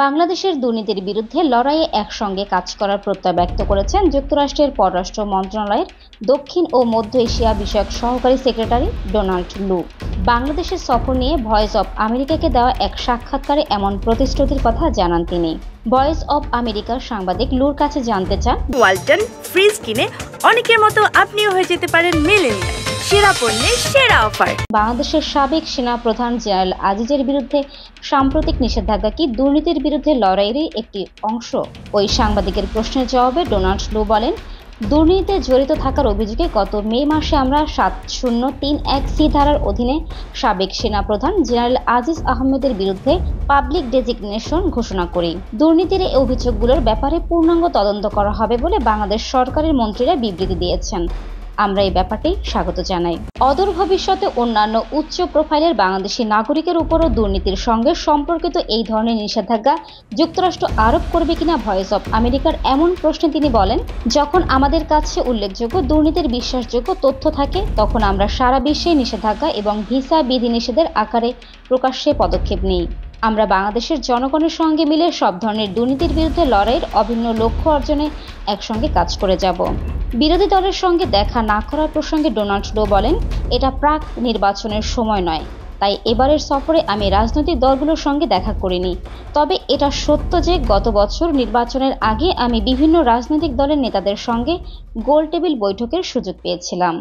বাংলাদেশের দুর্নীতির বিরুদ্ধে লড়াইয়ে একসঙ্গে কাজ করার প্রত্যয় ব্যক্ত করেছেন যুক্তরাষ্ট্রের পররাষ্ট্র মন্ত্রণালয়ের দক্ষিণ ও মধ্য এশিয়া বিষয়ক সহকারী সেক্রেটারি ডোনাল্ড লু। বাংলাদেশের সফর নিয়ে ভয়েস অব আমেরিকাকে দেওয়া এক সাক্ষাৎকারে এমন প্রতিশ্রুতির কথা জানান তিনি। ভয়েস অব আমেরিকার সাংবাদিক লুর কাছে জানতে চান, ওয়ালটন ফ্রিজ কিনে অনেকের মতো আপনিও হয়ে যেতে পারেন মিলেনিয়াল। সেরা পণ্যের সেরা অফার। বাংলাদেশের সাবেক সেনা প্রধান জেনারেল আজিজের বিরুদ্ধে সাম্প্রতিক নিষেধাজ্ঞা কি দুর্নীতির বিরুদ্ধে লড়াইয়েরই একটি অংশ? ওই সাংবাদিকের প্রশ্নের জবাবে ডোনাল্ড লু বলেন, দুর্নীতিতে জড়িত থাকার অভিযোগে গত মে মাসে আমরা 7031 ধারার অধীনে সাবেক সেনাপ্রধান জেনারেল আজিজ আহমেদের বিরুদ্ধে পাবলিক ডেজিগনেশন ঘোষণা করি। দুর্নীতির এই অভিযোগগুলোর ব্যাপারে পূর্ণাঙ্গ তদন্ত করা হবে বলে বাংলাদেশ সরকারের মন্ত্রীরা বিবৃতি দিয়েছেন। আমরা এই ব্যাপারটি স্বাগত জানাই। অদূর ভবিষ্যতে অন্যান্য উচ্চ প্রোফাইলের বাংলাদেশি নাগরিকের উপরও দুর্নীতির সঙ্গে সম্পর্কিত এই ধরনের নিষেধাজ্ঞা যুক্তরাষ্ট্র আরোপ করবে কিনা ভয়েস অব আমেরিকার এমন প্রশ্নে তিনি বলেন, যখন আমাদের কাছে উল্লেখযোগ্য দুর্নীতির বিশ্বাসযোগ্য তথ্য থাকে তখন আমরা সারা বিশ্বে নিষেধাজ্ঞা এবং ভিসা বিধিনিষেধের আকারে প্রকাশ্যে পদক্ষেপ নিই। আমরা বাংলাদেশের জনগণের সঙ্গে মিলে সব ধরনের দুর্নীতির বিরুদ্ধে লড়াইয়ের অভিন্ন লক্ষ্য অর্জনে একসঙ্গে কাজ করে যাব। বিরোধী দলের সঙ্গে দেখা না করার প্রসঙ্গে ডোনাল্ড লু বলেন, এটা প্রাক নির্বাচনের সময় নয়, তাই এবারের সফরে আমি রাজনৈতিক দলগুলোর সঙ্গে দেখা করিনি। তবে এটা সত্য যে গত বছর নির্বাচনের আগে আমি বিভিন্ন রাজনৈতিক দলের নেতাদের সঙ্গে গোলটেবিল বৈঠকের সুযোগ পেয়েছিলাম।